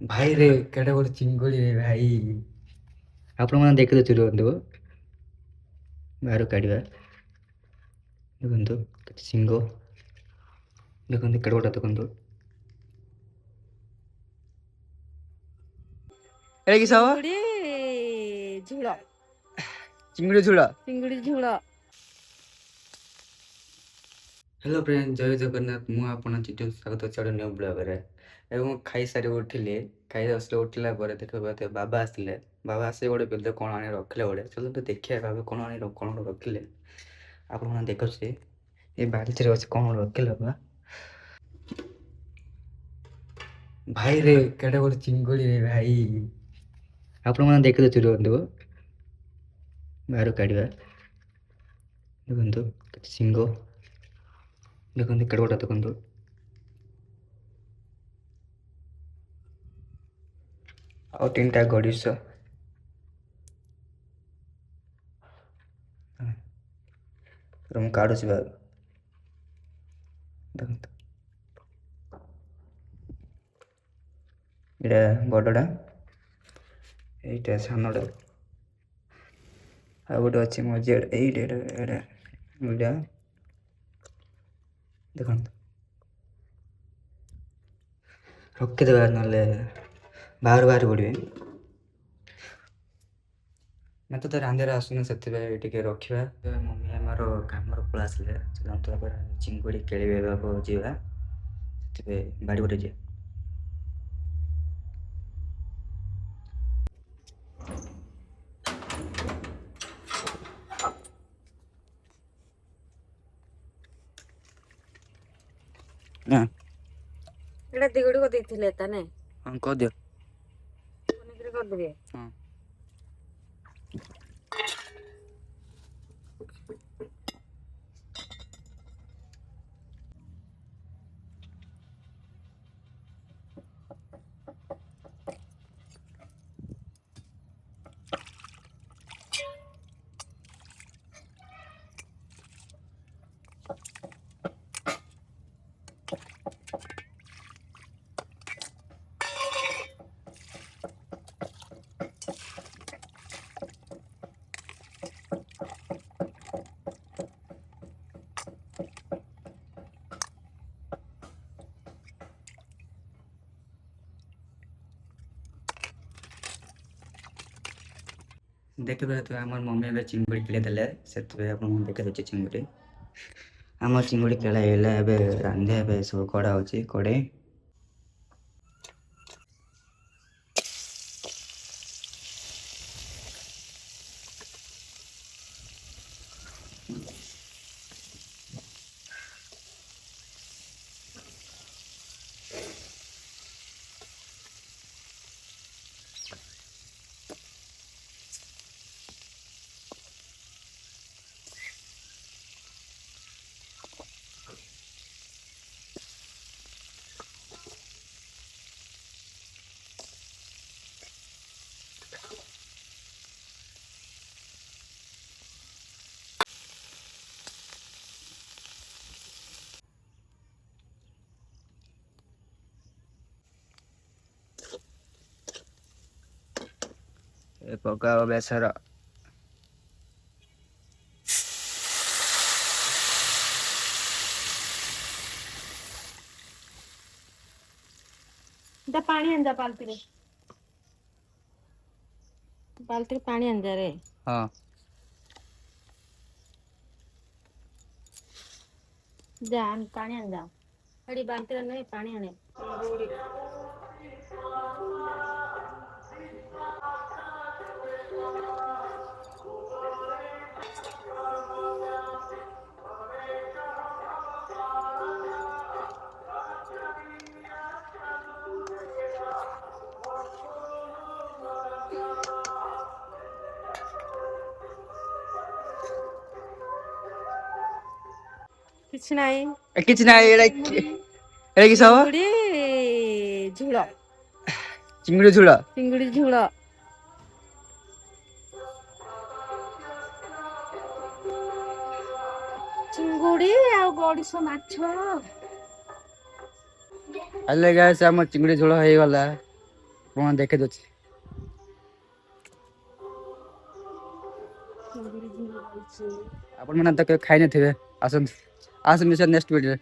ଭାଇରେ କେଡ଼େ ବଡ଼ ଚିଙ୍ଗୁଡ଼ି ରେ ଭାଇ। ଆପଣମାନେ ଦେଖିଦେଉଛୁ ରୁହନ୍ତୁ ବାହାରୁ କାଢ଼ିବା। ଦେଖନ୍ତୁ କେତେ ଶିଙ୍ଗ, ଦେଖନ୍ତୁ କେଡ଼େ ବଡ଼ ଦେଖନ୍ତୁ। ଏଇଟା କି ସାବ? ଚିଙ୍ଗୁଡ଼ି ଝୋଳ। ଚିଙ୍ଗୁଡ଼ି ଝୋଳ। ଚିଙ୍ଗୁଡ଼ି ଝୋଳ। ହ୍ୟାଲୋ ଫ୍ରେଣ୍ଡ, ଜୟ ଜଗନ୍ନାଥ। ମୁଁ ଆପଣ ଚିଠୁ ସ୍ୱାଗତ ଅଛି ନ୍ୟୁ ବ୍ଲଗରେ। ଏବଂ ଖାଇସାରି ଉଠିଲି। ଖାଇ ଆସିଲେ ଉଠିଲା ପରେ ଦେଖିବା ବାବା ଆସିଲେ। ବାବା ଆସି ଗୋଟେ ବେଲେ କ'ଣ ଆଣି ରଖିଲେ ଗୋଟେ। ଚାଲନ୍ତୁ ଦେଖିବା ବାବା କ'ଣ ଆଣି କ'ଣ ରଖିଲେ। ଆପଣମାନେ ଦେଖୁଛି ଏ ବାଲ୍ଟିରେ ଅଛି କ'ଣ ରଖିଲେ ବାବା। ଭାଇରେ କେଡ଼େ ବଡ଼ ଚିଙ୍ଗୁଡ଼ି ରେ ଭାଇ। ଆପଣମାନେ ଦେଖିଦେଉଛୁ ରୁହନ୍ତୁ ବାହାରୁ କାଢ଼ିବା। ଦେଖନ୍ତୁ କେତେ ଶିଙ୍ଗ, ଦେଖନ୍ତୁ କେଡ଼େ ବଡ଼ ଦେଖନ୍ତୁ। ଆଉ 3ଟା ଗଡ଼ିଶ। ମୁଁ କାଢ଼ୁଛି ବାବା, ଦେଖନ୍ତୁ ଏଇଟା ବଡ଼ଟା, ଏଇଟା ସାନଟା, ଆଉ ଗୋଟେ ଅଛି ମଝିଆଟା। ଏଇଟା ଏଇଟା ଦେଖନ୍ତୁ ରଖିଦେବା, ନହେଲେ ବାହାରି ପଡ଼ିବେ। ମୋତେ ତ ରାନ୍ଧିରେ ଆସୁନି, ସେଥିପାଇଁ ଟିକେ ରଖିବା। ମମି ଆମର କାମର ପଳେଇ ଆସିଲେ। ଚାଲନ୍ତୁ ତାପରେ ଚିଙ୍ଗୁଡ଼ି ଖେଳିବାକୁ ଯିବା। ସେଥିପାଇଁ ବାଡ଼ି ପଟେ ଯିବା। ନା ଏଇଟା ଦିଗୁଡ଼ି କରିଦେଇଥିଲେ ତାନେ। ହଁ କରିଦିଅ। ପନିକିରେ କରିଦେବେ। ହଁ ଦେଖିବେ ତ ଆମର ମମି ଏବେ ଚିଙ୍ଗୁଡ଼ି କିଣି ଦେଲେ। ସେଥିପାଇଁ ଆପଣଙ୍କୁ ଦେଖିଦେଉଛି ଚିଙ୍ଗୁଡ଼ି। ଆମ ଚିଙ୍ଗୁଡ଼ି ଖେଳା ହେଇଗଲା। ଏବେ ରାନ୍ଧିବା ଏବେ ସବୁ କଢ଼ା ହେଉଛି କଢ଼େଇ। ଏ ପକାଅ ବେସର। ଯା ପାଣି ଆଣିଯା ବାଲ୍ଟିରେ। ବାଲ୍ଟିରେ ପାଣି ଆଣିଯା ରେ। ହଁ ଯା ପାଣି ଆଣିଯା। ଏଠି ବାଲ୍ଟିରେ ନାହିଁ, ପାଣି ଆଣେ। କିଛି ନାହିଁ। କିଛି ନାହିଁ। ଏଇଟା କି ସାବ? ଚିଙ୍ଗୁଡ଼ି ଝୋଳ। ଚିଙ୍ଗୁଡ଼ି ଝୋଳ। ଚିଙ୍ଗୁଡ଼ି ଝୋଳ। ଚିଙ୍ଗୁଡ଼ି ଆଉ ଗଡ଼ିଶ ମାଛ। ହେଲେ ଗାଇସ୍, ଆମ ଚିଙ୍ଗୁଡ଼ି ଝୋଳ ହେଇଗଲା। ଆପଣ ଦେଖେଇ ଦେଉଛି। ଆପଣମାନେ ତ କେବେ ଖାଇନଥିବେ, ଆସନ୍ତୁ ଆସନ୍ତୁ ନିଶ୍ଚୟ ନେକ୍ସଟ ଭିଡ଼ିଓରେ।